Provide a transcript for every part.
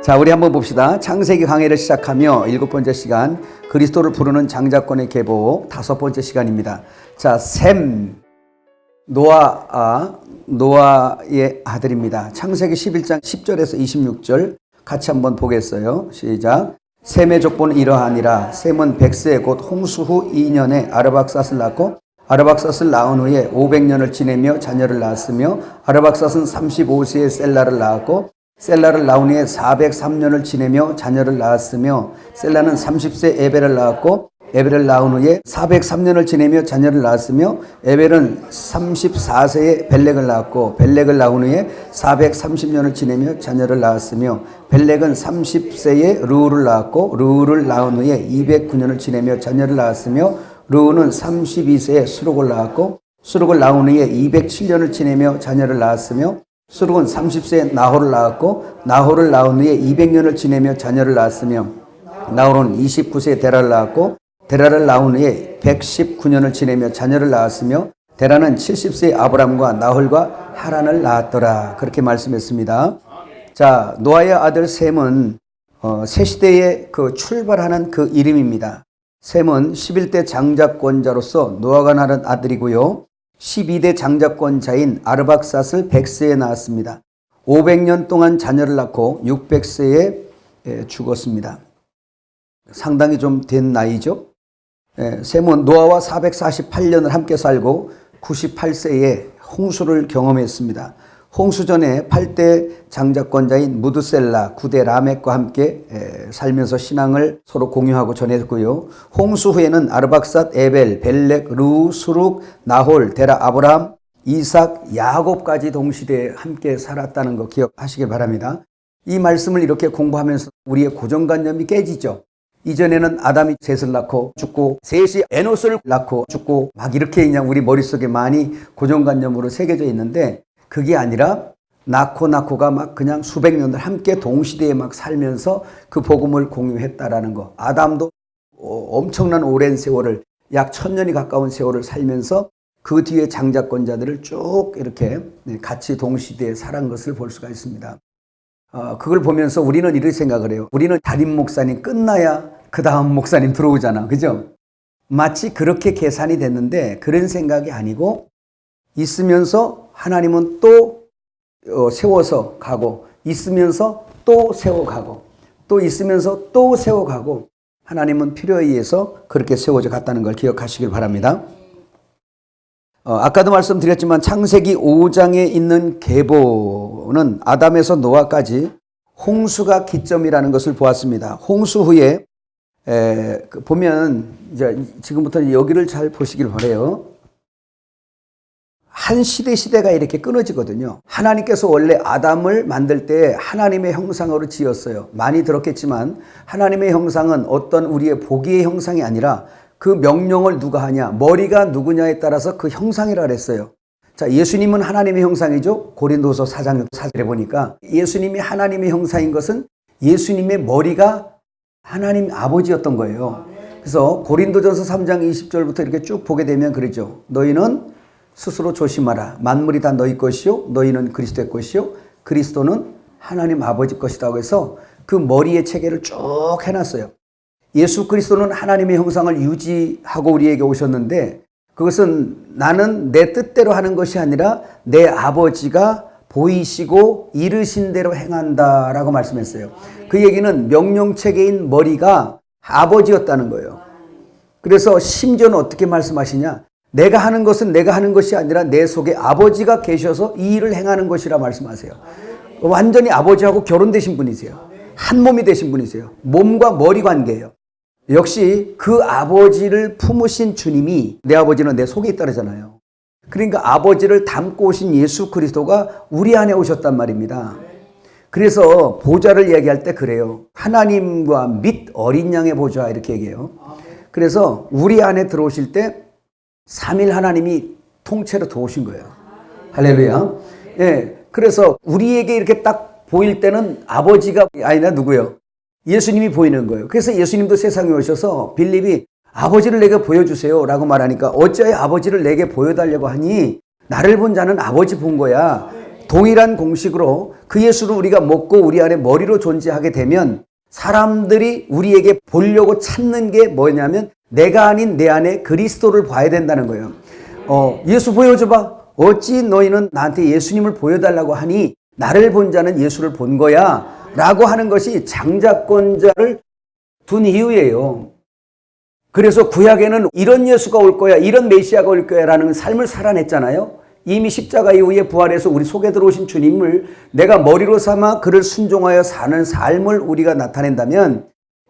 자, 우리 한번 봅시다. 창세기 강해를 시작하며 7번째 시간, 그리스도를 부르는 장자권의 계보 5번째 시간입니다. 자, 셈, 노아의 아들입니다. 창세기 11장 10절에서 26절 같이 한번 보겠어요. 시작. 셈의 족보는 이러하니라. 셈은 백세 곧 홍수 후 2년에 아르박삿을 낳고 아르박삿을 낳은 후에 500년을 지내며 자녀를 낳았으며 아르박삿은 35세에 셀라를 낳았고 셀라를 낳은 후에 403년을 지내며 자녀를 낳았으며 셀라는 30세 에벨을 낳았고 에벨을 낳은 후에 403년을 지내며 자녀를 낳았으며 에벨은 34세에 벨렉을 낳았고 벨렉을 낳은 후에 430년을 지내며 자녀를 낳았으며 벨렉은 30세에 르우를 낳았고 르우를 낳은 후에 209년을 지내며 자녀를 낳았으며 르우는 32세에 수룩을 낳았고 수룩을 낳은 후에 207년을 지내며 자녀를 낳았으며 수룩은 30세에 나홀을 낳았고 나홀을 낳은 후에 200년을 지내며 자녀를 낳았으며 나홀은 29세에 데라를 낳았고 데라를 낳은 후에 119년을 지내며 자녀를 낳았으며 데라는 70세에 아브람과 나홀과 하란을 낳았더라. 그렇게 말씀했습니다. 자, 노아의 아들 셈은 새 시대에 출발하는 그 이름입니다. 셈은 11대 장자권자로서 노아가 낳은 아들이고요. 12대 장자권자인 아르박삿을 100세에 낳았습니다. 500년 동안 자녀를 낳고 600세에 죽었습니다. 상당히 좀 된 나이죠. 셈은 노아와 448년을 함께 살고 98세에 홍수를 경험했습니다. 홍수 전에 8대 장자권자인 무드셀라, 9대 라멕과 함께 살면서 신앙을 서로 공유하고 전했고요. 홍수 후에는 아르박삿, 에벨, 벨렉, 르우, 수룩, 나홀, 데라, 아브라함, 이삭, 야곱까지 동시대에 함께 살았다는 거 기억하시길 바랍니다. 이 말씀을 이렇게 공부하면서 우리의 고정관념이 깨지죠. 이전에는 아담이 셋을 낳고 죽고 셋이 에노스를 낳고 죽고 막 이렇게 그냥 우리 머릿속에 많이 고정관념으로 새겨져 있는데 그게 아니라 낳고가 막 그냥 수백 년을 함께 동시대에 막 살면서 그 복음을 공유했다라는 거. 아담도 엄청난 오랜 세월을 약 1000년이 가까운 세월을 살면서 그 뒤에 장자권자들을 쭉 이렇게 같이 동시대에 살은 것을 볼 수가 있습니다. 그걸 보면서 우리는 이렇게 생각을 해요. 우리는 담임 목사님 끝나야 그 다음 목사님 들어오잖아. 그죠? 마치 그렇게 계산이 됐는데 그런 생각이 아니고 있으면서 하나님은 또 세워서 가고 있으면서 또 세워가고 또 있으면서 또 세워가고 하나님은 필요에 의해서 그렇게 세워져 갔다는 걸 기억하시길 바랍니다. 아까도 말씀드렸지만 창세기 5장에 있는 계보는 아담에서 노아까지 홍수가 기점이라는 것을 보았습니다. 홍수 후에 보면 이제 지금부터 여기를 잘 보시길 바라요. 한 시대가 이렇게 끊어지거든요. 하나님께서 원래 아담을 만들 때 하나님의 형상으로 지었어요. 많이 들었겠지만 하나님의 형상은 어떤 우리의 보기의 형상이 아니라 그 명령을 누가 하냐, 머리가 누구냐에 따라서 그 형상이라 그랬어요. 자, 예수님은 하나님의 형상이죠. 고린도서 4장 4절에 보니까 예수님이 하나님의 형상인 것은 예수님의 머리가 하나님 아버지였던 거예요. 그래서 고린도전서 3장 20절부터 이렇게 쭉 보게 되면 그러죠. 너희는 스스로 조심하라. 만물이 다 너희 것이요 너희는 그리스도의 것이요 그리스도는 하나님 아버지 것이라고 해서 그 머리의 체계를 쭉 해놨어요. 예수 그리스도는 하나님의 형상을 유지하고 우리에게 오셨는데 그것은 나는 내 뜻대로 하는 것이 아니라 내 아버지가 보이시고 이르신 대로 행한다라고 말씀했어요. 그 얘기는 명령체계인 머리가 아버지였다는 거예요. 그래서 심지어는 어떻게 말씀하시냐, 내가 하는 것은 내가 하는 것이 아니라 내 속에 아버지가 계셔서 이 일을 행하는 것이라 말씀하세요. 완전히 아버지하고 결혼되신 분이세요. 한 몸이 되신 분이세요. 몸과 머리 관계예요. 역시 그 아버지를 품으신 주님이 내 아버지는 내 속에 있다잖아요. 그러니까 아버지를 담고 오신 예수 그리스도가 우리 안에 오셨단 말입니다. 그래서 보좌를 이야기할 때 그래요. 하나님과 및 어린 양의 보좌 이렇게 얘기해요. 그래서 우리 안에 들어오실 때 3일 하나님이 통째로 들어오신 거예요. 할렐루야. 예. 그래서 우리에게 이렇게 딱 보일 때는 아버지가 아니라 누구예요? 예수님이 보이는 거예요. 그래서 예수님도 세상에 오셔서 빌립이 아버지를 내게 보여주세요 라고 말하니까 어찌하여 아버지를 내게 보여달라고 하니 나를 본 자는 아버지 본 거야. 동일한 공식으로 그 예수를 우리가 먹고 우리 안에 머리로 존재하게 되면 사람들이 우리에게 보려고 찾는 게 뭐냐면 내가 아닌 내 안에 그리스도를 봐야 된다는 거예요. 예수 보여줘봐. 어찌 너희는 나한테 예수님을 보여달라고 하니 나를 본 자는 예수를 본 거야 라고 하는 것이 장자권자를 둔 이유예요. 그래서 구약에는 이런 예수가 올 거야, 이런 메시아가 올 거야 라는 삶을 살아냈잖아요. 이미 십자가 이후에 부활해서 우리 속에 들어오신 주님을 내가 머리로 삼아 그를 순종하여 사는 삶을 우리가 나타낸다면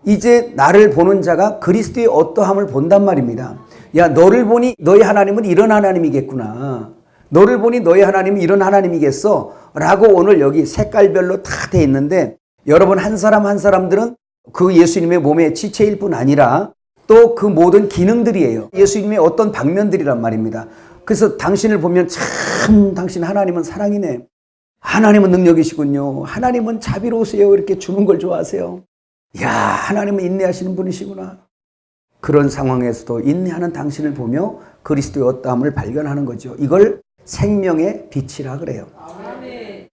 이제 나를 보는 자가 그리스도의 어떠함을 본단 말입니다. 야, 너를 보니 너희 하나님은 이런 하나님이겠구나. 너를 보니 너희 하나님은 이런 하나님이겠어 라고 오늘 여기 색깔별로 다 돼 있는데 여러분 한 사람 한 사람들은 그 예수님의 몸의 지체일 뿐 아니라 또 그 모든 기능들이에요. 예수님의 어떤 방면들이란 말입니다. 그래서 당신을 보면 참 당신 하나님은 사랑이네. 하나님은 능력이시군요. 하나님은 자비로우세요. 이렇게 주는 걸 좋아하세요. 야, 하나님은 인내하시는 분이시구나. 그런 상황에서도 인내하는 당신을 보며 그리스도의 어떠함을 발견하는 거죠. 이걸 생명의 빛이라 그래요.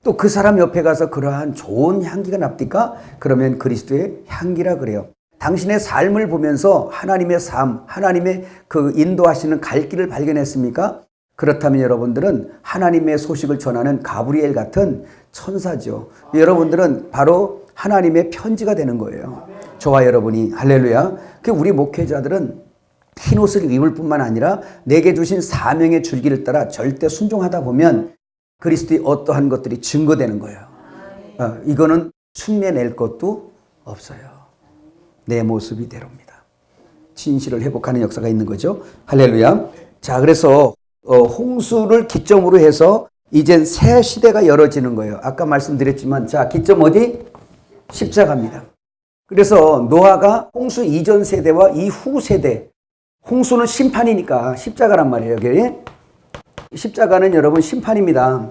또 그 사람 옆에 가서 그러한 좋은 향기가 납니까? 그러면 그리스도의 향기라 그래요. 당신의 삶을 보면서 하나님의 삶, 하나님의 그 인도하시는 갈 길을 발견했습니까? 그렇다면 여러분들은 하나님의 소식을 전하는 가브리엘 같은 천사죠. 여러분들은 바로 하나님의 편지가 되는 거예요. 저와 여러분이. 할렐루야. 우리 목회자들은 흰 옷을 입을 뿐만 아니라 내게 주신 사명의 줄기를 따라 절대 순종하다 보면 그리스도의 어떠한 것들이 증거되는 거예요. 이거는 흉내낼 것도 없어요. 내 모습 이대로입니다. 진실을 회복하는 역사가 있는 거죠. 할렐루야. 자, 그래서 홍수를 기점으로 해서 이젠 새 시대가 열어지는 거예요. 아까 말씀드렸지만 자, 기점 어디? 십자가입니다. 그래서 노아가 홍수 이전 세대와 이후 세대, 홍수는 심판이니까 십자가란 말이에요. 여기. 십자가는 여러분 심판입니다.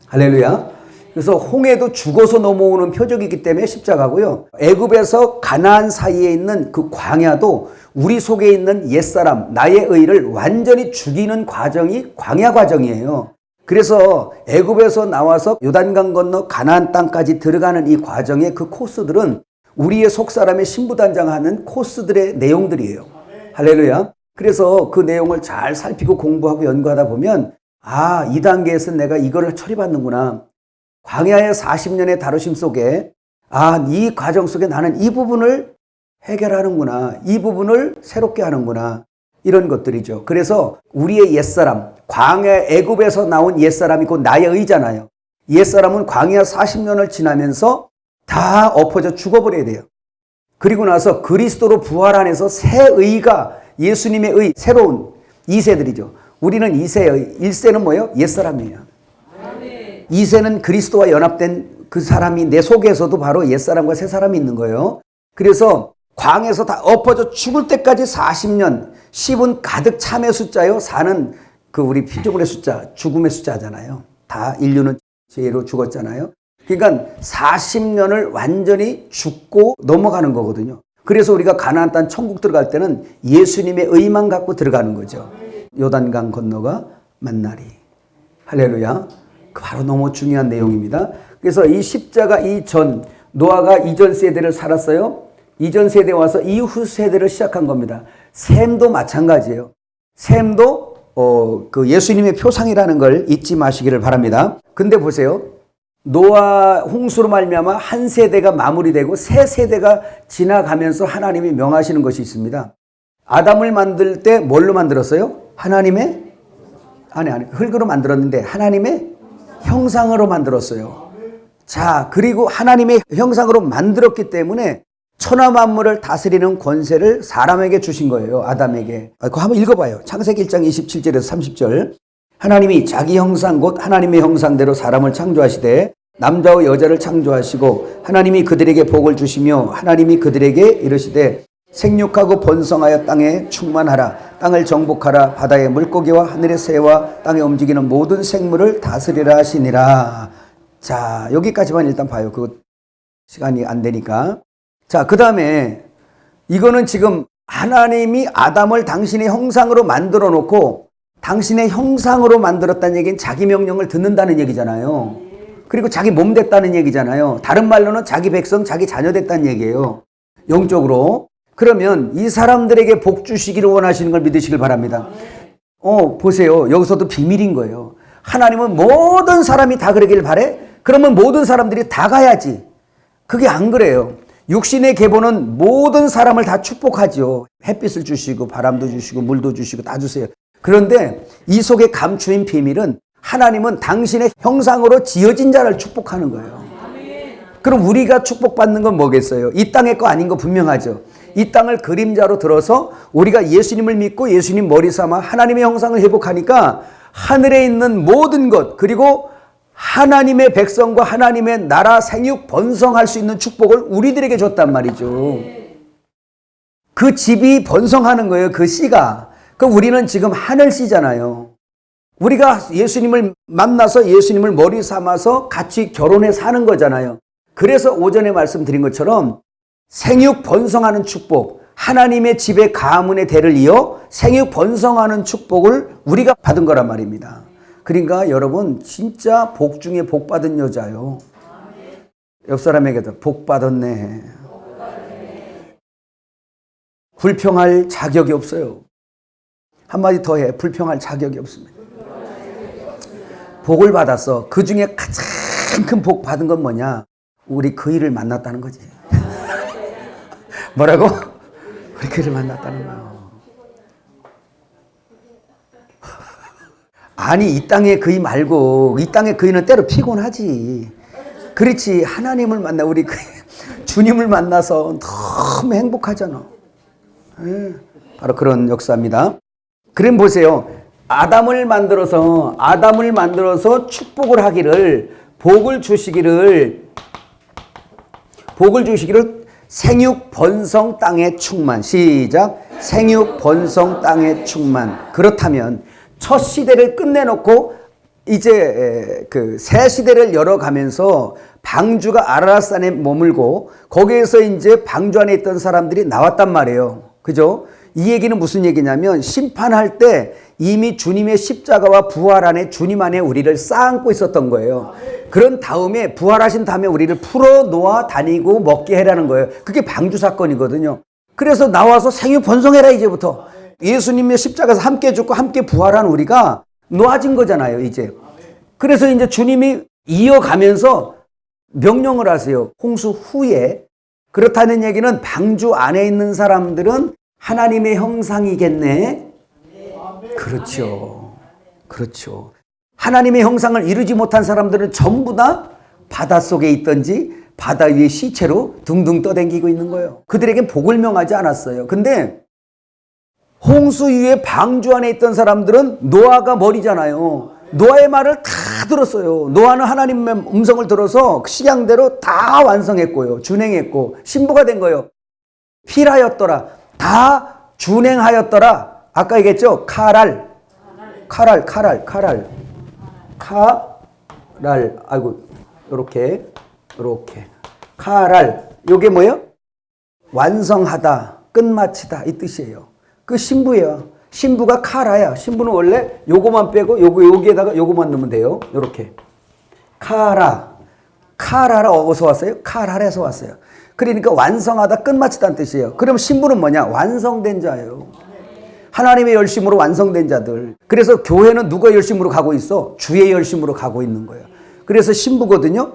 할렐루야. 그래서 홍해도 죽어서 넘어오는 표적이기 때문에 십자가고요. 애굽에서 가나안 사이에 있는 그 광야도 우리 속에 있는 옛사람, 나의 의를 완전히 죽이는 과정이 광야 과정이에요. 그래서 애굽에서 나와서 요단강 건너 가나안 땅까지 들어가는 이 과정의 그 코스들은 우리의 속사람의 신부단장하는 코스들의 내용들이에요. 할렐루야. 그래서 그 내용을 잘 살피고 공부하고 연구하다 보면 이 단계에서 내가 이걸 처리받는구나. 광야의 40년의 다루심 속에 이 과정 속에 나는 이 부분을 해결하는구나. 이 부분을 새롭게 하는구나. 이런 것들이죠. 그래서 우리의 옛사람, 광야 애굽에서 나온 옛사람이 곧 나의 의잖아요. 옛사람은 광야 40년을 지나면서 다 엎어져 죽어버려야 돼요. 그리고 나서 그리스도로 부활 안에서 새 의가 예수님의 의, 새로운 2세들이죠. 우리는 2세의 1세는 뭐예요? 옛사람이에요. 2세는 그리스도와 연합된 그 사람이 내 속에서도 바로 옛사람과 새사람이 있는 거예요. 그래서 광에서 다 엎어져 죽을 때까지 40년, 10은 가득 참의 숫자요. 4는 그 우리 피조물의 숫자, 죽음의 숫자잖아요. 다 인류는 죄로 죽었잖아요. 그러니까 40년을 완전히 죽고 넘어가는 거거든요. 그래서 우리가 가나안 땅 천국 들어갈 때는 예수님의 의만 갖고 들어가는 거죠. 요단강 건너가 만나리. 할렐루야. 바로 너무 중요한 내용입니다. 그래서 이 십자가 이전, 노아가 이전 세대를 살았어요. 이전 세대 와서 이후 세대를 시작한 겁니다. 셈도 마찬가지예요. 셈도 그 예수님의 표상이라는 걸 잊지 마시기를 바랍니다. 근데 보세요. 노아 홍수로 말미암아 한 세대가 마무리되고 새 세대가 지나가면서 하나님이 명하시는 것이 있습니다. 아담을 만들 때 뭘로 만들었어요? 하나님의 흙으로 만들었는데 하나님의 형상으로 만들었어요. 자, 그리고 하나님의 형상으로 만들었기 때문에 천하 만물을 다스리는 권세를 사람에게 주신 거예요. 아담에게. 그거 한번 읽어봐요. 창세기 1장 27절에서 30절. 하나님이 자기 형상 곧 하나님의 형상대로 사람을 창조하시되 남자와 여자를 창조하시고 하나님이 그들에게 복을 주시며 하나님이 그들에게 이르시되 생육하고 번성하여 땅에 충만하라. 땅을 정복하라. 바다의 물고기와 하늘의 새와 땅에 움직이는 모든 생물을 다스리라 하시니라. 자, 여기까지만 일단 봐요. 그 시간이 안 되니까. 자, 그 다음에 이거는 지금 하나님이 아담을 당신의 형상으로 만들어 놓고 당신의 형상으로 만들었다는 얘기는 자기 명령을 듣는다는 얘기잖아요. 그리고 자기 몸 됐다는 얘기잖아요. 다른 말로는 자기 백성, 자기 자녀 됐다는 얘기예요. 영적으로. 그러면 이 사람들에게 복 주시기를 원하시는 걸 믿으시길 바랍니다. 보세요. 여기서도 비밀인 거예요. 하나님은 모든 사람이 다 그러길 바래? 그러면 모든 사람들이 다 가야지. 그게 안 그래요. 육신의 계보는 모든 사람을 다 축복하죠. 햇빛을 주시고 바람도 주시고 물도 주시고 다 주세요. 그런데 이 속에 감추인 비밀은 하나님은 당신의 형상으로 지어진 자를 축복하는 거예요. 그럼 우리가 축복받는 건 뭐겠어요? 이 땅의 거 아닌 거 분명하죠. 이 땅을 그림자로 들어서 우리가 예수님을 믿고 예수님 머리 삼아 하나님의 형상을 회복하니까 하늘에 있는 모든 것 그리고 하나님의 백성과 하나님의 나라 생육 번성할 수 있는 축복을 우리들에게 줬단 말이죠. 그 집이 번성하는 거예요. 그 씨가. 그럼 우리는 지금 하늘 씨잖아요. 우리가 예수님을 만나서 예수님을 머리 삼아서 같이 결혼해 사는 거잖아요. 그래서 오전에 말씀드린 것처럼 생육 번성하는 축복, 하나님의 집의 가문의 대를 이어 생육 번성하는 축복을 우리가 받은 거란 말입니다. 그러니까 여러분 진짜 복 중에 복 받은 여자요. 옆 사람에게도 복 받았네. 불평할 자격이 없어요. 한마디 더 해. 불평할 자격이 없습니다. 복을 받았어. 그 중에 가장 큰 복 받은 건 뭐냐? 우리 그 일을 만났다는 거지. 뭐라고? 우리 그 일을 만났다는 거예요. 아니 이 땅의 그이 말고 이 땅의 그이는 때로 피곤하지. 그렇지 하나님을 만나 우리 주님을 만나서 너무 행복하잖아. 바로 그런 역사입니다. 그럼 보세요. 아담을 만들어서 축복을 하기를 복을 주시기를 생육 번성 땅의 충만. 시작. 생육 번성 땅의 충만. 그렇다면 첫 시대를 끝내놓고 이제 그 새 시대를 열어가면서 방주가 아라랏산에 머물고 거기에서 이제 방주 안에 있던 사람들이 나왔단 말이에요. 그죠? 이 얘기는 무슨 얘기냐면 심판할 때 이미 주님의 십자가와 부활 안에 주님 안에 우리를 쌓고 있었던 거예요. 그런 다음에 부활하신 다음에 우리를 풀어 놓아 다니고 먹게 해라는 거예요. 그게 방주 사건이거든요. 그래서 나와서 생육 번성해라 이제부터. 예수님의 십자가에서 함께 죽고 함께 부활한 우리가 놓아진 거잖아요 이제. 그래서 이제 주님이 이어가면서 명령을 하세요. 홍수 후에. 그렇다는 얘기는 방주 안에 있는 사람들은 하나님의 형상이겠네. 그렇죠. 그렇죠. 하나님의 형상을 이루지 못한 사람들은 전부 다 바닷속에 있든지 바다 위에 시체로 둥둥 떠다니고 있는 거예요. 그들에게 복을 명하지 않았어요. 근데 홍수 위에 방주 안에 있던 사람들은 노아가 머리잖아요. 노아의 말을 다 들었어요. 노아는 하나님의 음성을 들어서 식양대로 다 완성했고요. 준행했고 신부가 된 거예요. 필하였더라. 다 준행하였더라. 아까 얘기했죠? 카랄. 아이고 요렇게 카랄. 요게 뭐예요? 완성하다, 끝마치다 이 뜻이에요. 그 신부예요. 신부가 카라야. 신부는 원래 요거만 빼고 여기에다가 요거만 넣으면 돼요. 요렇게. 카라라 어디서 왔어요? 카랄에서 왔어요. 그러니까 완성하다, 끝마치다는 뜻이에요. 그럼 신부는 뭐냐? 완성된 자예요. 하나님의 열심으로 완성된 자들. 그래서 교회는 누가 열심으로 가고 있어? 주의 열심으로 가고 있는 거예요. 그래서 신부거든요.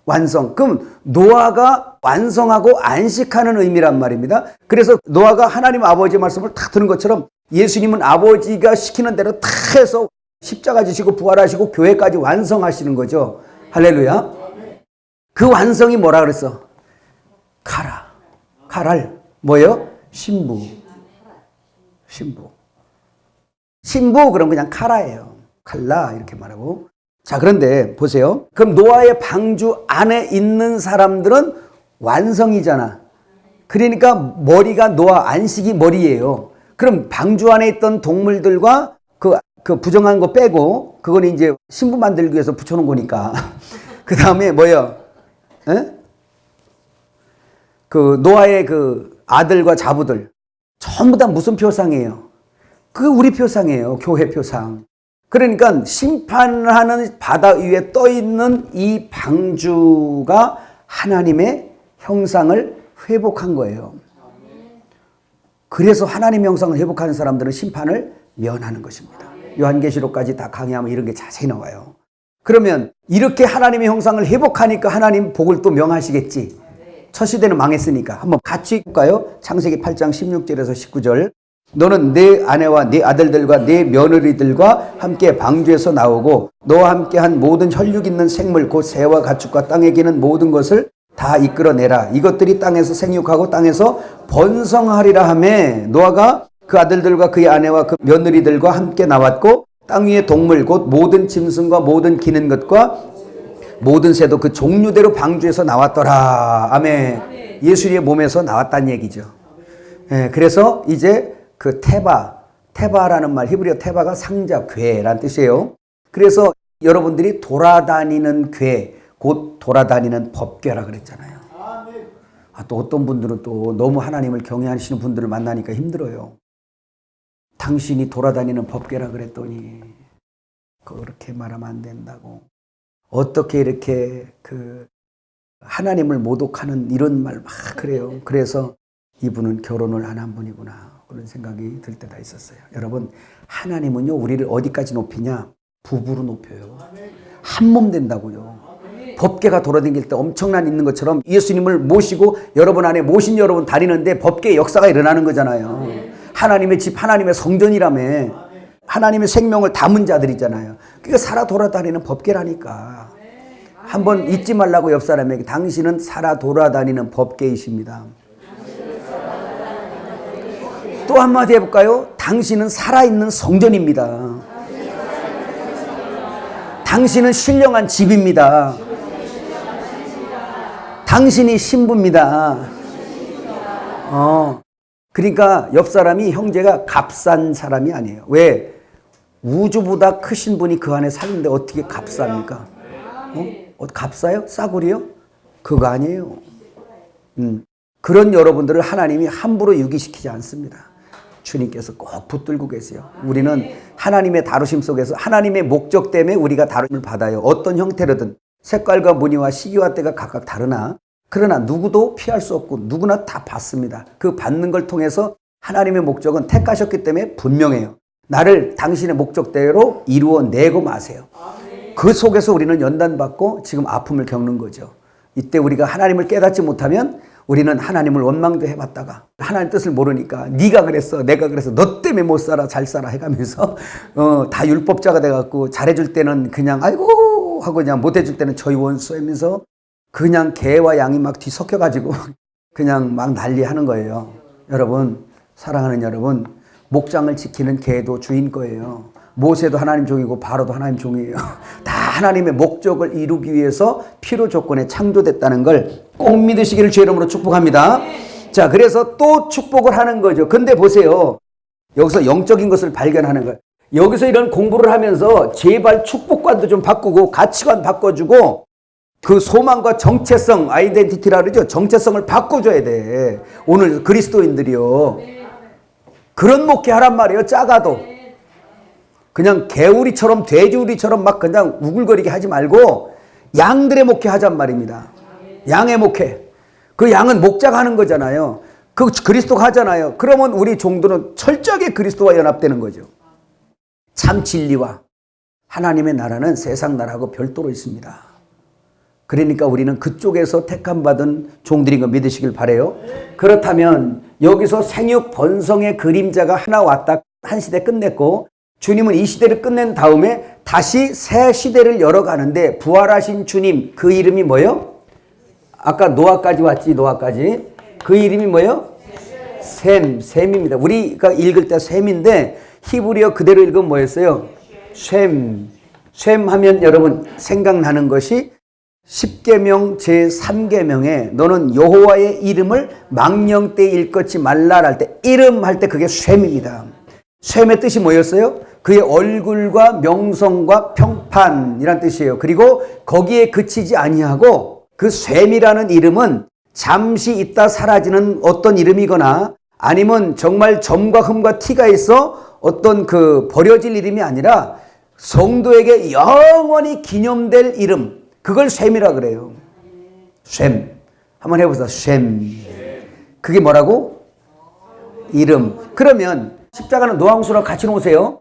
완성. 그럼 노아가 완성하고 안식하는 의미란 말입니다. 그래서 노아가 하나님 아버지의 말씀을 다 들은 것처럼 예수님은 아버지가 시키는 대로 다 해서 십자가 지시고 부활하시고 교회까지 완성하시는 거죠. 할렐루야. 그 완성이 뭐라 그랬어? 카랄. 뭐예요? 신부. 그럼 그냥 카라예요. 칼라 이렇게 말하고. 자, 그런데 보세요. 그럼 노아의 방주 안에 있는 사람들은 완성이잖아. 그러니까 머리가 노아 안식이 머리예요. 그럼 방주 안에 있던 동물들과 그 부정한 거 빼고 그건 이제 신부 만들기 위해서 붙여놓은 거니까. 그 다음에 뭐예요? 에? 그 노아의 그 아들과 자부들 전부 다 무슨 표상이에요? 그 우리 표상이에요. 교회 표상. 그러니까 심판하는 바다 위에 떠 있는 이 방주가 하나님의 형상을 회복한 거예요. 그래서 하나님의 형상을 회복하는 사람들은 심판을 면하는 것입니다. 요한계시록까지 다 강의하면 이런 게 자세히 나와요. 그러면 이렇게 하나님의 형상을 회복하니까 하나님 복을 또 명하시겠지. 첫 시대는 망했으니까. 한번 같이 볼까요? 창세기 8장 16절에서 19절. 너는 내 아내와 내 아들들과 내 며느리들과 함께 방주에서 나오고 너와 함께한 모든 혈육 있는 생물 곧 새와 가축과 땅에 기는 모든 것을 다 이끌어내라. 이것들이 땅에서 생육하고 땅에서 번성하리라 하매 노아가 그 아들들과 그의 아내와 그 며느리들과 함께 나왔고 땅 위의 동물 곧 모든 짐승과 모든 기는 것과 모든 새도 그 종류대로 방주에서 나왔더라. 아멘. 예수님의 몸에서 나왔다는 얘기죠. 그래서 이제 그 테바라는 말, 히브리어 테바가 상자, 괴란 뜻이에요. 그래서 여러분들이 돌아다니는 괴, 곧 돌아다니는 법궤라 그랬잖아요. 또 어떤 분들은 또 너무 하나님을 경외하시는 분들을 만나니까 힘들어요. 당신이 돌아다니는 법궤라 그랬더니 그렇게 말하면 안 된다고. 어떻게 이렇게 그 하나님을 모독하는 이런 말 막 그래요. 그래서 이분은 결혼을 안 한 분이구나 그런 생각이 들 때가 있었어요. 여러분, 하나님은요 우리를 어디까지 높이냐? 부부로 높여요. 한 몸 된다고요. 법궤가 돌아다닐 때 엄청난 있는 것처럼 예수님을 모시고 여러분 안에 모신 여러분 다니는데 법궤의 역사가 일어나는 거잖아요. 하나님의 집, 하나님의 성전이라며. 하나님의 생명을 담은 자들이잖아요. 그게 살아 돌아다니는 법궤라니까. 한번 잊지 말라고 옆 사람에게, 당신은 살아 돌아다니는 법궤이십니다. 또 한마디 해볼까요? 당신은 살아있는 성전입니다. 당신은 신령한 집입니다. 당신이 신부입니다. 그러니까 옆 사람이, 형제가 값싼 사람이 아니에요. 왜? 우주보다 크신 분이 그 안에 사는데 어떻게 값쌉니까? 값싸요? 싸구려요? 그거 아니에요. 그런 여러분들을 하나님이 함부로 유기시키지 않습니다. 주님께서 꼭 붙들고 계세요. 우리는 하나님의 다루심 속에서 하나님의 목적 때문에 우리가 다루심을 받아요. 어떤 형태로든 색깔과 무늬와 시기와 때가 각각 다르나 그러나 누구도 피할 수 없고 누구나 다 받습니다. 그 받는 걸 통해서 하나님의 목적은 택하셨기 때문에 분명해요. 나를 당신의 목적대로 이루어내고 마세요. 그 속에서 우리는 연단받고 지금 아픔을 겪는 거죠. 이때 우리가 하나님을 깨닫지 못하면 우리는 하나님을 원망도 해봤다가 하나님 뜻을 모르니까 네가 그랬어, 내가 그래서 너 때문에 못 살아, 잘 살아 해가면서 다 율법자가 돼갖고 잘해줄 때는 그냥 아이고 하고 그냥 못해줄 때는 저희 원수 하면서 그냥 개와 양이 막 뒤섞여가지고 그냥 막 난리하는 거예요. 여러분, 사랑하는 여러분, 목장을 지키는 개도 주인 거예요. 모세도 하나님 종이고 바로도 하나님 종이에요. 다 하나님의 목적을 이루기 위해서 필요 조건에 창조됐다는 걸 꼭 믿으시기를 주의 이름으로 축복합니다. 자, 그래서 또 축복을 하는 거죠. 근데 보세요. 여기서 영적인 것을 발견하는 거예요. 여기서 이런 공부를 하면서 제발 축복관도 좀 바꾸고 가치관 바꿔주고 그 소망과 정체성, 아이덴티티라 그러죠. 정체성을 바꿔줘야 돼. 오늘 그리스도인들이요. 그런 목회하란 말이에요. 작아도. 그냥 개우리처럼 돼지우리처럼 막 그냥 우글거리게 하지 말고 양들의 목회하잔 말입니다. 양의 목회. 그 양은 목자가 하는 거잖아요. 그 그리스도가 하잖아요. 그러면 우리 종도는 철저하게 그리스도와 연합되는 거죠. 참 진리와 하나님의 나라는 세상 나라하고 별도로 있습니다. 그러니까 우리는 그쪽에서 택함받은 종들인 거 믿으시길 바라요. 그렇다면 여기서 생육 번성의 그림자가 하나 왔다 한 시대 끝냈고 주님은 이 시대를 끝낸 다음에 다시 새 시대를 열어가는데 부활하신 주님 그 이름이 뭐예요? 아까 노아까지 왔지. 노아까지. 그 이름이 뭐예요? 셈입니다. 우리가 읽을 때 셈인데 히브리어 그대로 읽으면 뭐였어요? 셈 하면 여러분 생각나는 것이 10계명 제3계명에 너는 여호와의 이름을 망령 때 일컫지 말라 할 때 이름 할 때 그게 셈입니다. 셈의 뜻이 뭐였어요? 그의 얼굴과 명성과 평판이란 뜻이에요. 그리고 거기에 그치지 아니하고 그 셈이라는 이름은 잠시 있다 사라지는 어떤 이름이거나 아니면 정말 점과 흠과 티가 있어 어떤 그 버려질 이름이 아니라 성도에게 영원히 기념될 이름, 그걸 셈이라 그래요. 셈. 한번 해보세요. 셈. 그게 뭐라고? 이름. 그러면 십자가는 노항수랑 같이 놓으세요.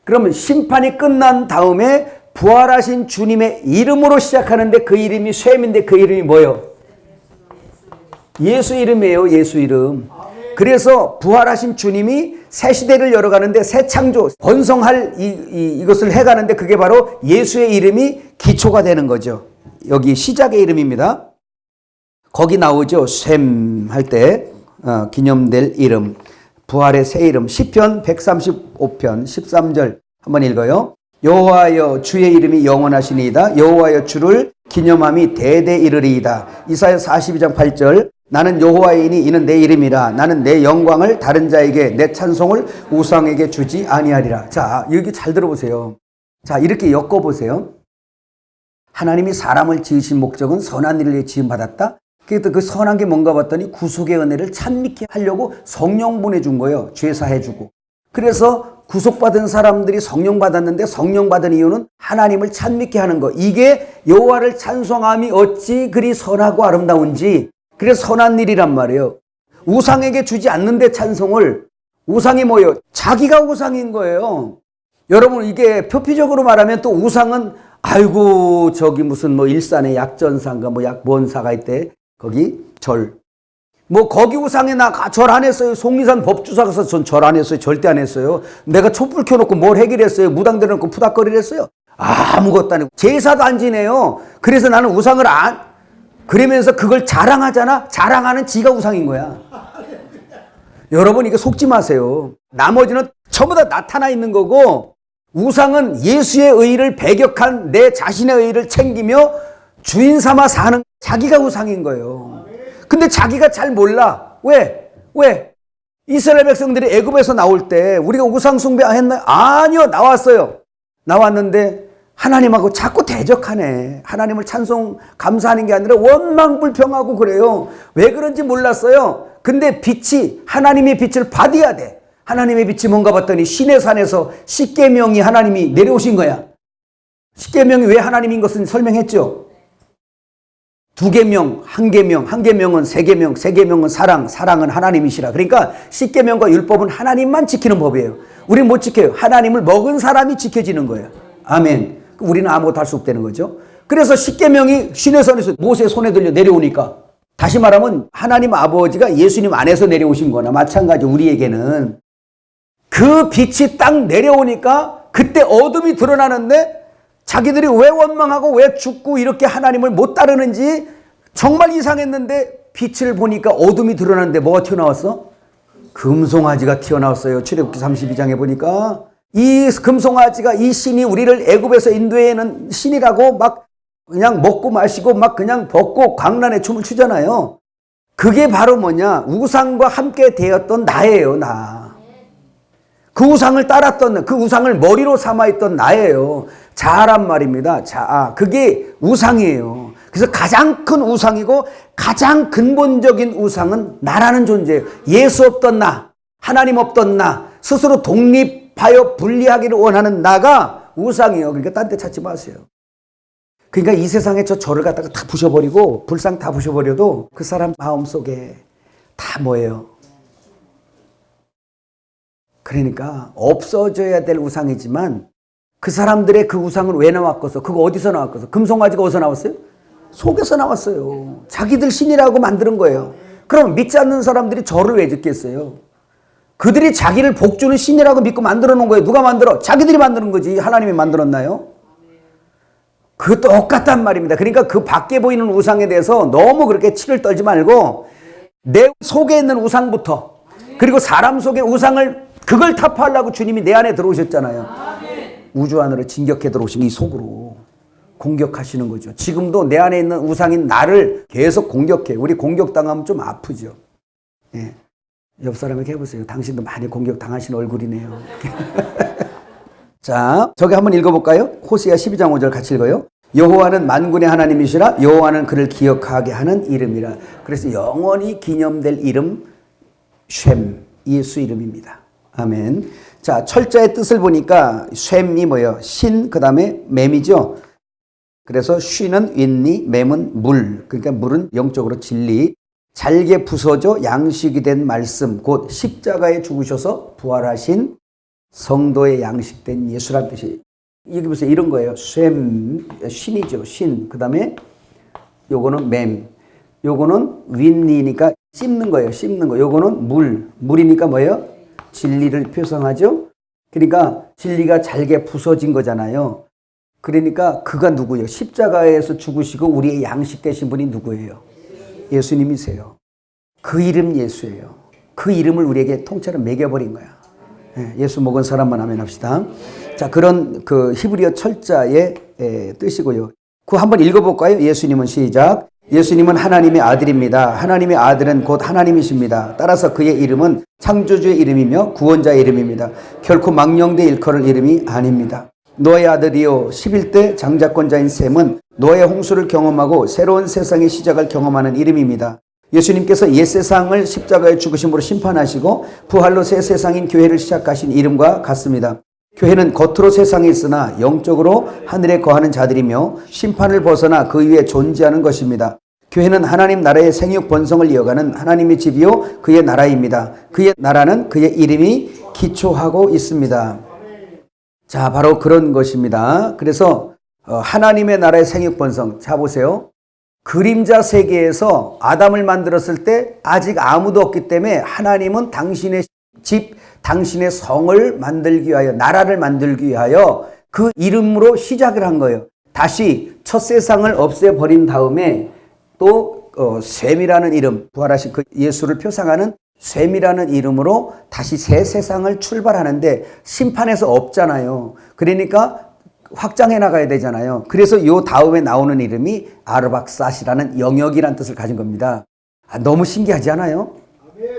그러면 심판이 끝난 다음에 부활하신 주님의 이름으로 시작하는데 그 이름이 셈인데 그 이름이 뭐예요? 예수 이름이에요. 예수 이름. 그래서 부활하신 주님이 새 시대를 열어가는데 새 창조, 번성할 이것을 해가는데 그게 바로 예수의 이름이 기초가 되는 거죠. 여기 시작의 이름입니다. 거기 나오죠. 셈 할 때 기념될 이름, 부활의 새 이름. 시편 135편 13절 한번 읽어요. 여호와여 주의 이름이 영원하시니이다. 여호와여 주를 기념함이 대대 이르리이다. 이사야 42장 8절 나는 여호와이니 이는 내 이름이라. 나는 내 영광을 다른 자에게 내 찬송을 우상에게 주지 아니하리라. 자, 여기 잘 들어보세요. 자, 이렇게 엮어보세요. 하나님이 사람을 지으신 목적은 선한 일을 위해 지음받았다. 그래서 그 선한 게 뭔가 봤더니 구속의 은혜를 찬미케 하려고 성령 보내준 거예요. 죄사해주고. 그래서 구속받은 사람들이 성령 받았는데 성령 받은 이유는 하나님을 찬미케 하는 거. 이게 여호와를 찬송함이 어찌 그리 선하고 아름다운지. 그래서 선한 일이란 말이에요. 우상에게 주지 않는데 찬송을. 우상이 뭐예요? 자기가 우상인 거예요. 여러분, 이게 표피적으로 말하면 또 우상은 아이고 저기 무슨 뭐 일산에 약전사인가 뭐 뭔사가 있대. 거기 절. 뭐 거기 우상에 나 절 안 했어요. 속리산 법주사 가서 전 절 안 했어요. 절대 안 했어요. 내가 촛불 켜놓고 뭘 해결했어요. 무당 들여놓고 푸닥거리를 했어요. 아무것도 안 했고 제사도 안 지내요. 그래서 나는 우상을 그러면서 그걸 자랑하잖아. 자랑하는 지가 우상인 거야. 여러분 이거 속지 마세요. 나머지는 전부 다 나타나 있는 거고, 우상은 예수의 의의를 배격한 내 자신의 의의를 챙기며 주인 삼아 사는 자기가 우상인 거예요. 근데 자기가 잘 몰라. 왜? 이스라엘 백성들이 애굽에서 나올 때 우리가 우상 숭배했나요? 아니요. 나왔어요. 나왔는데 하나님하고 자꾸 대적하네. 하나님을 찬송 감사하는 게 아니라 원망불평하고 그래요. 왜 그런지 몰랐어요. 근데 빛이, 하나님의 빛을 받아야 돼. 하나님의 빛이 뭔가 봤더니 시내 산에서 십계명이 하나님이 내려오신 거야. 십계명이 왜 하나님인 것은 설명했죠. 2계명, 1계명, 1계명은 세계명, 세계명은 사랑, 사랑은 하나님이시라. 그러니까 십계명과 율법은 하나님만 지키는 법이에요. 우리는 못 지켜요. 하나님을 먹은 사람이 지켜지는 거예요. 아멘. 우리는 아무것도 할 수 없다는 거죠. 그래서 십계명이 시내산에서 모세 손에 들려 내려오니까, 다시 말하면 하나님 아버지가 예수님 안에서 내려오신 거나 마찬가지. 우리에게는 그 빛이 딱 내려오니까 그때 어둠이 드러나는데 자기들이 왜 원망하고 왜 죽고 이렇게 하나님을 못 따르는지 정말 이상했는데 빛을 보니까 어둠이 드러나는데 뭐가 튀어나왔어? 금송아지가 튀어나왔어요. 출애굽기 32장에 보니까 이 금송아지가, 이 신이 우리를 애굽에서 인도해는 신이라고 막 그냥 먹고 마시고 막 그냥 벗고 광란에 춤을 추잖아요. 그게 바로 뭐냐? 우상과 함께 되었던 나예요. 나. 그 우상을 따랐던, 그 우상을 머리로 삼아있던 나예요. 자란 말입니다. 자, 그게 우상이에요. 그래서 가장 큰 우상이고 가장 근본적인 우상은 나라는 존재예요. 예수 없던 나, 하나님 없던 나, 스스로 독립하여 분리하기를 원하는 나가 우상이에요. 그러니까 딴 데 찾지 마세요. 그러니까 이 세상에 저 절을 갖다가 다 부셔버리고 불상 다 부셔버려도 그 사람 마음속에 다 뭐예요? 그러니까 없어져야 될 우상이지만 그 사람들의 그 우상은 왜 나왔겠어? 그거 어디서 나왔겠어? 금송아지가 어디서 나왔어요? 속에서 나왔어요. 자기들 신이라고 만드는 거예요. 그럼 믿지 않는 사람들이 절을 왜 짓겠어요? 그들이 자기를 복주는 신이라고 믿고 만들어 놓은 거예요. 누가 만들어? 자기들이 만드는 거지. 하나님이 만들었나요? 그 똑같단 말입니다. 그러니까 그 밖에 보이는 우상에 대해서 너무 그렇게 치를 떨지 말고 내 속에 있는 우상부터, 그리고 사람 속의 우상을, 그걸 타파하려고 주님이 내 안에 들어오셨잖아요. 우주 안으로 진격해 들어오신 이 속으로 공격하시는 거죠. 지금도 내 안에 있는 우상인 나를 계속 공격해. 우리 공격당하면 좀 아프죠. 예. 옆 사람에게 해보세요. 당신도 많이 공격당하신 얼굴이네요. 자, 저기 한번 읽어볼까요? 호세아 12장 5절 같이 읽어요. 여호와는 만군의 하나님이시라. 여호와는 그를 기억하게 하는 이름이라. 그래서 영원히 기념될 이름 셈, 예수 이름입니다. 아멘. 자, 철자의 뜻을 보니까 셈이 뭐예요? 신, 그 다음에 맴이죠. 그래서 쉬는 윗니, 맴은 물. 그러니까 물은 영적으로 진리. 잘게 부서져 양식이 된 말씀, 곧 십자가에 죽으셔서 부활하신 성도의 양식된 예수란 뜻이에요. 여기 보세요. 이런 거예요. 셈, 신이죠. 신. 그 다음에 요거는 맴. 요거는 윗니니까 씹는 거예요. 씹는 거. 요거는 물. 물이니까 뭐예요? 진리를 표상하죠. 그러니까 진리가 잘게 부서진 거잖아요. 그러니까 그가 누구예요? 십자가에서 죽으시고 우리의 양식 되신 분이 누구예요? 예수님이세요. 그 이름 예수예요. 그 이름을 우리에게 통째로 매겨버린 거야. 예수 먹은 사람만 아멘 합시다. 자, 그런 그 히브리어 철자의 뜻이고요. 그거 한번 읽어볼까요? 예수님은 시작. 예수님은 하나님의 아들입니다. 하나님의 아들은 곧 하나님이십니다. 따라서 그의 이름은 창조주의 이름이며 구원자의 이름입니다. 결코 망령되 일컬을 이름이 아닙니다. 노아의 아들이요 11대 장자권자인 셈은 노아의 홍수를 경험하고 새로운 세상의 시작을 경험하는 이름입니다. 예수님께서 옛 세상을 십자가에 죽으심으로 심판하시고 부활로 새 세상인 교회를 시작하신 이름과 같습니다. 교회는 겉으로 세상에 있으나 영적으로 하늘에 거하는 자들이며 심판을 벗어나 그 위에 존재하는 것입니다. 교회는 하나님 나라의 생육 번성을 이어가는 하나님의 집이요 그의 나라입니다. 그의 나라는 그의 이름이 기초하고 있습니다. 자, 바로 그런 것입니다. 그래서 하나님의 나라의 생육 번성. 자, 보세요. 그림자 세계에서 아담을 만들었을 때 아직 아무도 없기 때문에 하나님은 당신의 집, 당신의 성을 만들기 위하여, 나라를 만들기 위하여 그 이름으로 시작을 한 거예요. 다시 첫 세상을 없애버린 다음에 또 셈이라는 이름, 부활하신 그 예수를 표상하는 셈이라는 이름으로 다시 새 세상을 출발하는데 심판에서 없잖아요. 그러니까 확장해 나가야 되잖아요. 그래서 요 다음에 나오는 이름이 아르박삿이라는 영역이라는 뜻을 가진 겁니다. 너무 신기하지 않아요?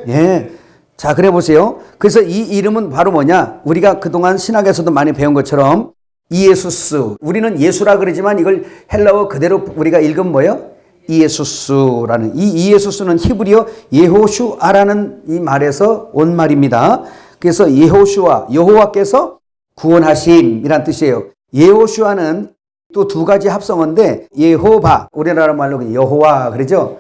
예. 자, 그래 보세요. 그래서 이 이름은 바로 뭐냐? 우리가 그동안 신학에서도 많이 배운 것처럼 이에수스. 우리는 예수라 그러지만 이걸 헬라어 그대로 우리가 읽으면 뭐예요? 이에수스라는, 이 이에수스는 히브리어 예호슈아라는 이 말에서 온 말입니다. 그래서 예호슈아, 여호와께서 구원하심이란 뜻이에요. 예호슈아는 또 두 가지 합성어인데 예호바, 우리나라 말로 여호와 그러죠.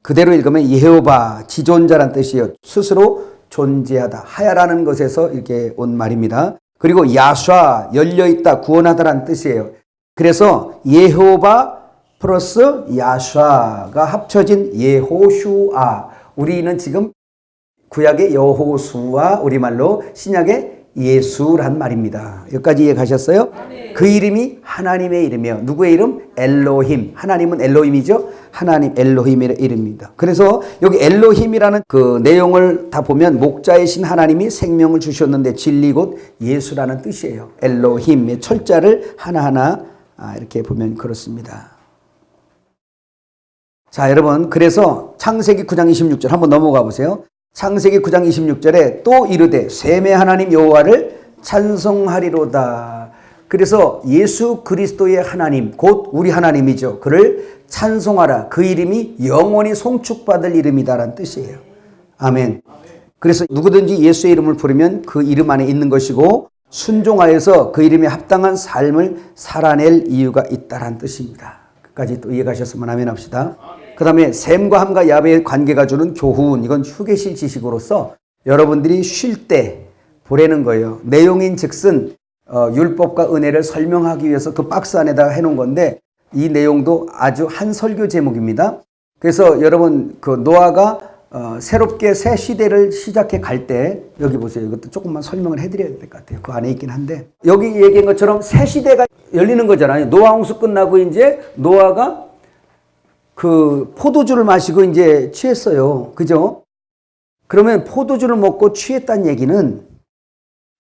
그대로 읽으면 예호바, 지존자란 뜻이에요. 스스로 존재하다, 하야라는 것에서 이렇게 온 말입니다. 그리고 야샤, 열려있다, 구원하다라는 뜻이에요. 그래서 예호바 플러스 야샤가 합쳐진 예호슈아. 우리는 지금 구약의 여호수아, 우리말로 신약의 예수란 말입니다. 여기까지 이해가셨어요? 그 이름이 하나님의 이름이에요. 누구의 이름? 엘로힘. 하나님은 엘로힘이죠. 하나님 엘로힘의 이름입니다. 그래서 여기 엘로힘이라는 그 내용을 다 보면 목자이신 하나님이 생명을 주셨는데 진리 곧 예수라는 뜻이에요. 엘로힘의 철자를 하나하나 이렇게 보면 그렇습니다. 자, 여러분, 그래서 창세기 9장 26절 한번 넘어가 보세요. 창세기 9장 26절에 또 이르되 셈의 하나님 여호와를 찬송하리로다. 그래서 예수 그리스도의 하나님, 곧 우리 하나님이죠. 그를 찬송하라. 그 이름이 영원히 송축받을 이름이다라는 뜻이에요. 아멘. 그래서 누구든지 예수의 이름을 부르면 그 이름 안에 있는 것이고 순종하여서 그 이름에 합당한 삶을 살아낼 이유가 있다라는 뜻입니다. 끝까지 또 이해가셨으면 아멘 합시다. 그 다음에 셈과 함과 야베의 관계가 주는 교훈, 이건 휴게실 지식으로서 여러분들이 쉴 때 보라는 거예요. 내용인 즉슨 율법과 은혜를 설명하기 위해서 그 박스 안에다가 해놓은 건데 이 내용도 아주 한 설교 제목입니다. 그래서 여러분 그 노아가 새롭게 새 시대를 시작해 갈 때 여기 보세요. 이것도 조금만 설명을 해드려야 될 것 같아요. 그 안에 있긴 한데 여기 얘기한 것처럼 새 시대가 열리는 거잖아요. 노아 홍수 끝나고 이제 노아가 그 포도주를 마시고 이제 취했어요. 그죠? 그러면 포도주를 먹고 취했다는 얘기는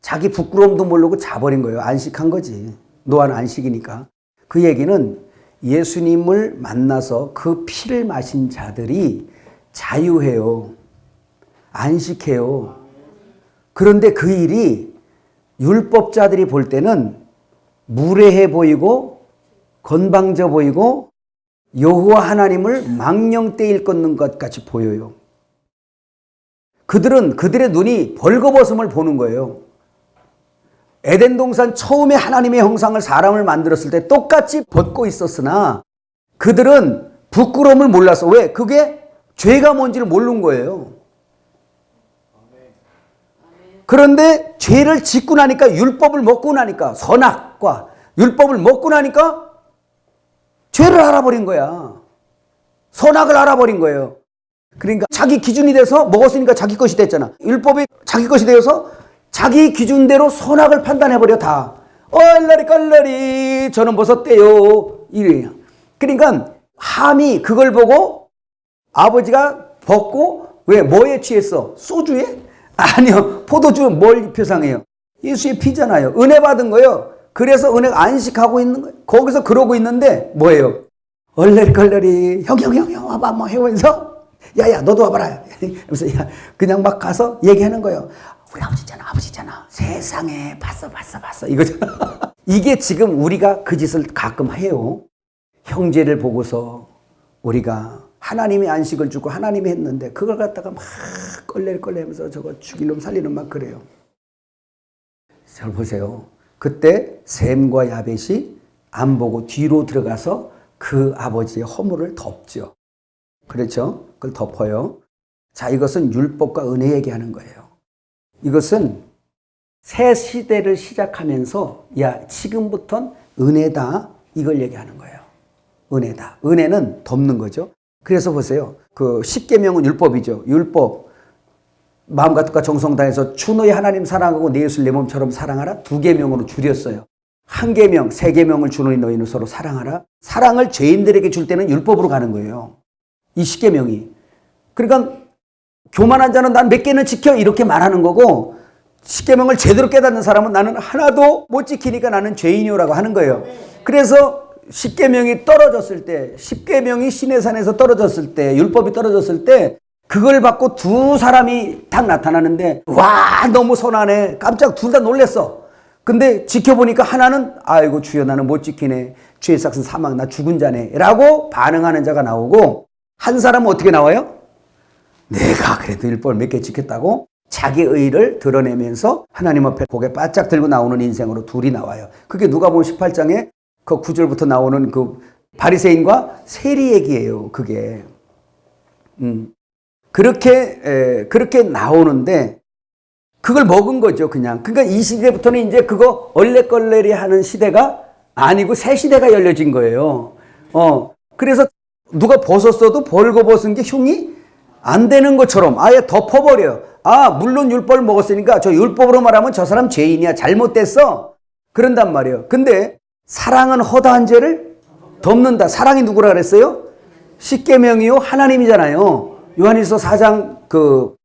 자기 부끄러움도 모르고 자버린 거예요. 안식한 거지. 노아는 안식이니까. 그 얘기는 예수님을 만나서 그 피를 마신 자들이 자유해요. 안식해요. 그런데 그 일이 율법자들이 볼 때는 무례해 보이고 건방져 보이고 여호와 하나님을 망령되이 일컫는 것 같이 보여요. 그들은 그들의 눈이 벌거벗음을 보는 거예요. 에덴 동산 처음에 하나님의 형상을 사람을 만들었을 때 똑같이 벗고 있었으나 그들은 부끄러움을 몰랐어. 왜? 그게 죄가 뭔지를 모르는 거예요. 그런데 죄를 짓고 나니까, 율법을 먹고 나니까, 선악과 율법을 먹고 나니까 죄를 알아버린 거야. 선악을 알아버린 거예요. 그러니까 자기 기준이 돼서 먹었으니까 자기 것이 됐잖아. 율법이 자기 것이 되어서 자기 기준대로 선악을 판단해버려 다. 얼라리 깔라리 저는 벗었대요. 이래요. 그러니까 함이 그걸 보고 아버지가 벗고, 왜? 뭐에 취했어? 소주에? 아니요. 포도주 뭘 표상해요? 예수의 피잖아요. 은혜 받은 거예요. 그래서 은혜가 안식하고 있는 거예요. 거기서 그러고 있는데 뭐예요? 얼레리걸레리 형 와봐 뭐 해면서 야야 너도 와봐라. 그래서 야 그냥 막 가서 얘기하는 거예요. 우리 아버지잖아. 세상에 봤어 이거잖아. 이게 지금 우리가 그 짓을 가끔 해요. 형제를 보고서 우리가 하나님이 안식을 주고 하나님이 했는데 그걸 갖다가 막 걸레하면서 저거 죽일 놈 살리는 막 그래요. 잘 보세요. 그때 셈과 야벳이 안 보고 뒤로 들어가서 그 아버지의 허물을 덮죠. 그렇죠? 그걸 덮어요. 자, 이것은 율법과 은혜 얘기하는 거예요. 이것은 새 시대를 시작하면서 야 지금부터는 은혜다 이걸 얘기하는 거예요. 은혜다. 은혜는 덮는 거죠. 그래서 보세요. 그 십계명은 율법이죠. 율법. 마음과 뜻과 정성 다해서 주 너의 하나님 사랑하고 내 이웃을 내 몸처럼 사랑하라. 2계명으로 줄였어요. 1계명, 3계명을 주 너의 너희는 서로 사랑하라. 사랑을 죄인들에게 줄 때는 율법으로 가는 거예요. 이 십계명이. 그러니까 교만한 자는 난 몇 개는 지켜 이렇게 말하는 거고, 십계명을 제대로 깨닫는 사람은 나는 하나도 못 지키니까 나는 죄인이오라고 하는 거예요. 그래서 십계명이 떨어졌을 때, 십계명이 시내산에서 떨어졌을 때, 율법이 떨어졌을 때 그걸 받고 두 사람이 딱 나타나는데 와 너무 선하네. 깜짝 둘 다 놀랬어. 근데 지켜보니까 하나는 아이고 주여 나는 못 지키네. 죄의 삭은 사망 나 죽은 자네 라고 반응하는 자가 나오고, 한 사람은 어떻게 나와요? 내가 그래도 율법을 몇 개 지켰다고 자기 의를 드러내면서 하나님 앞에 고개 바짝 들고 나오는 인생으로 둘이 나와요. 그게 누가복음 18장에 그 9절부터 나오는 그 바리새인과 세리 얘기예요. 그게 그렇게 나오는데 그걸 먹은 거죠, 그냥. 그러니까 이 시대부터는 이제 그거 얼레걸레리 하는 시대가 아니고 새 시대가 열려진 거예요. 그래서 누가 벗었어도 벌거벗은 게 흉이 안 되는 것처럼 아예 덮어버려요. 아, 물론 율법을 먹었으니까 저 율법으로 말하면 저 사람 죄인이야. 잘못됐어. 그런단 말이에요. 근데 사랑은 허다한 죄를 덮는다. 사랑이 누구라 그랬어요? 십계명이요. 하나님이잖아요. 요한일서 4장 그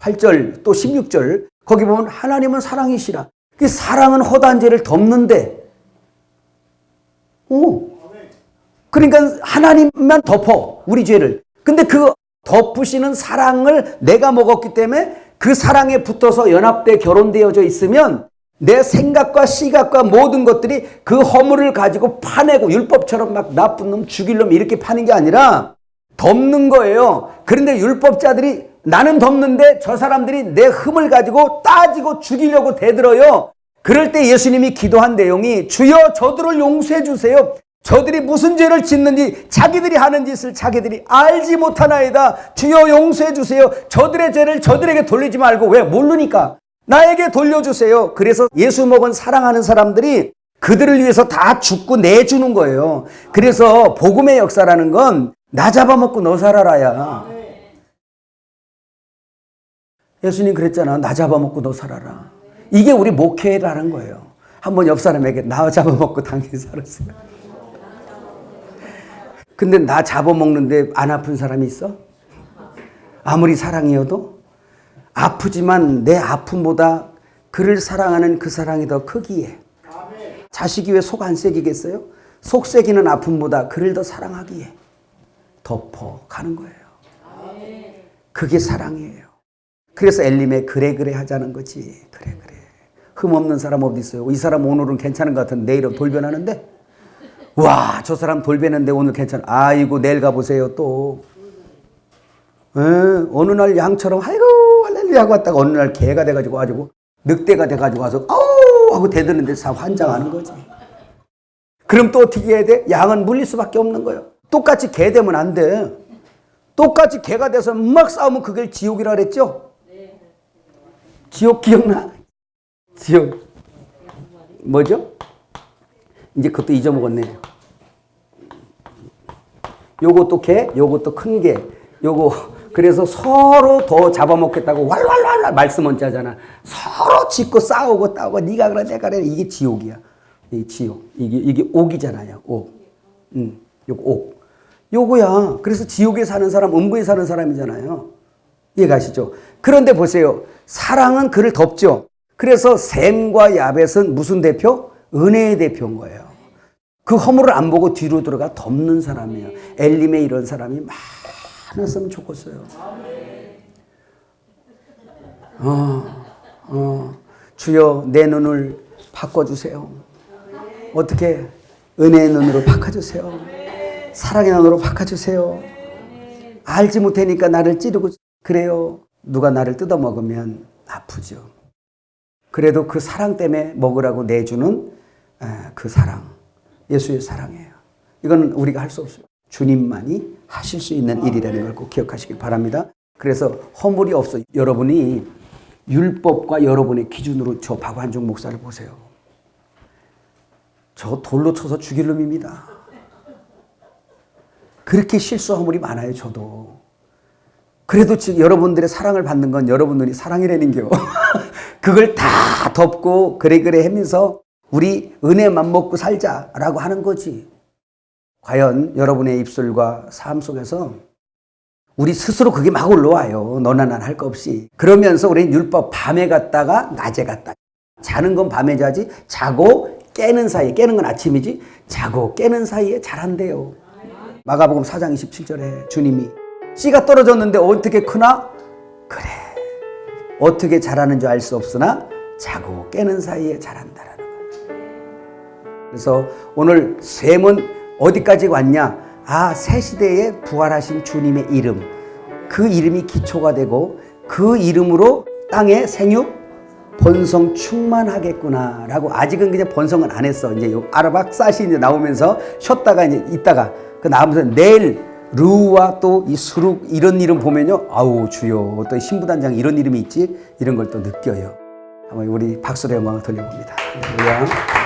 8절 또 16절 거기 보면 하나님은 사랑이시라. 그 사랑은 허다한 죄를 덮는데, 그러니까 하나님만 덮어 우리 죄를. 근데 그 덮으시는 사랑을 내가 먹었기 때문에 그 사랑에 붙어서 연합돼 결혼되어져 있으면 내 생각과 시각과 모든 것들이 그 허물을 가지고 파내고 율법처럼 막 나쁜 놈 죽일 놈 이렇게 파는 게 아니라 덮는 거예요. 그런데 율법자들이 나는 덮는데 저 사람들이 내 흠을 가지고 따지고 죽이려고 대들어요. 그럴 때 예수님이 기도한 내용이 주여 저들을 용서해 주세요. 저들이 무슨 죄를 짓는지 자기들이 하는 짓을 자기들이 알지 못하나이다. 주여 용서해 주세요. 저들의 죄를 저들에게 돌리지 말고, 왜? 모르니까 나에게 돌려주세요. 그래서 예수 먹은 사랑하는 사람들이 그들을 위해서 다 죽고 내주는 거예요. 그래서 복음의 역사라는 건 나 잡아먹고 너 살아라야. 예수님 그랬잖아. 나 잡아먹고 너 살아라. 이게 우리 목회라는 거예요. 한번 옆 사람에게 나 잡아먹고 당연히 살았어요. 근데 나 잡아먹는데 안 아픈 사람이 있어? 아무리 사랑이어도? 아프지만 내 아픔보다 그를 사랑하는 그 사랑이 더 크기에. 자식이 왜 속 안 새기겠어요? 속 새기는 아픔보다 그를 더 사랑하기에 덮어가는 거예요. 그게 사랑이에요. 그래서 엘림에 그래 하자는 거지. 그래. 흠 없는 사람 어디 있어요? 이 사람 오늘은 괜찮은 것 같은데 내일은 돌변하는데? 와, 저 사람 돌변했는데 오늘 괜찮아. 아이고 내일 가보세요 또. 어느 날 양처럼 아이고 할렐루야 하고 왔다가 어느 날 개가 돼가지고 늑대가 돼가지고 와서 하고 대드는데 참 환장하는 거지. 그럼 또 어떻게 해야 돼? 양은 물릴 수밖에 없는 거예요. 똑같이 개 되면 안 돼. 똑같이 개가 돼서 막 싸우면 그걸 지옥이라 그랬죠? 지옥 기억나? 지옥 뭐죠? 이제 그것도 잊어먹었네. 요것도 개, 요것도 큰 개. 요거 그래서 서로 더 잡아먹겠다고 왈왈왈 말씀은 짜잖아. 서로 짓고 싸우고 따고 네가 그래 내가 그래. 이게 지옥이야. 이 지옥. 이게 옥이잖아요. 옥. 요거 옥. 요거야. 그래서 지옥에 사는 사람, 음부에 사는 사람이잖아요. 이해가시죠? 그런데 보세요. 사랑은 그를 덮죠. 그래서 셈과 야벳은 무슨 대표? 은혜의 대표인 거예요. 그 허물을 안 보고 뒤로 들어가 덮는 사람이에요. 엘림에 이런 사람이 많았으면 좋겠어요. 주여 내 눈을 바꿔주세요. 어떻게? 은혜의 눈으로 바꿔주세요. 사랑의 눈으로 바꿔주세요. 알지 못하니까 나를 찌르고 그래요. 누가 나를 뜯어먹으면 아프죠. 그래도 그 사랑 때문에 먹으라고 내주는 그 사랑. 예수의 사랑이에요. 이건 우리가 할 수 없어요. 주님만이 하실 수 있는 일이라는 걸 꼭 기억하시길 바랍니다. 그래서 허물이 없어. 여러분이 율법과 여러분의 기준으로 저 박완종 목사를 보세요. 저 돌로 쳐서 죽일 놈입니다. 그렇게 실수 허물이 많아요. 저도. 그래도 지금 여러분들의 사랑을 받는 건 여러분들이 사랑이라는 겨. 그걸 다 덮고 그래 하면서 우리 은혜만 먹고 살자라고 하는 거지. 과연 여러분의 입술과 삶 속에서 우리 스스로 그게 막 올라와요. 너나 난 할 거 없이. 그러면서 우리는 율법 밤에 갔다가 낮에 갔다. 자는 건 밤에 자지 자고 깨는 사이에, 깨는 건 아침이지 자고 깨는 사이에 잘한대요. 마가복음 4장 27절에 주님이 씨가 떨어졌는데 어떻게 크나? 그래. 어떻게 자라는 줄 알 수 없으나 자고 깨는 사이에 자란다라는 거예요. 그래서 오늘 셈은 어디까지 왔냐? 새 시대에 부활하신 주님의 이름. 그 이름이 기초가 되고 그 이름으로 땅에 생육 번성 충만하겠구나 라고. 아직은 그냥 번성은 안 했어. 이제 아르박사시 이제 나오면서 쉬었다가 이제 있다가 그 나오면서 내일 르와 또 이 수룩 이런 이름 보면요. 아우 주여 또 신부단장 이런 이름이 있지? 이런 걸 또 느껴요. 한번 우리 박수로 영광을 돌려봅니다. 할렐루야.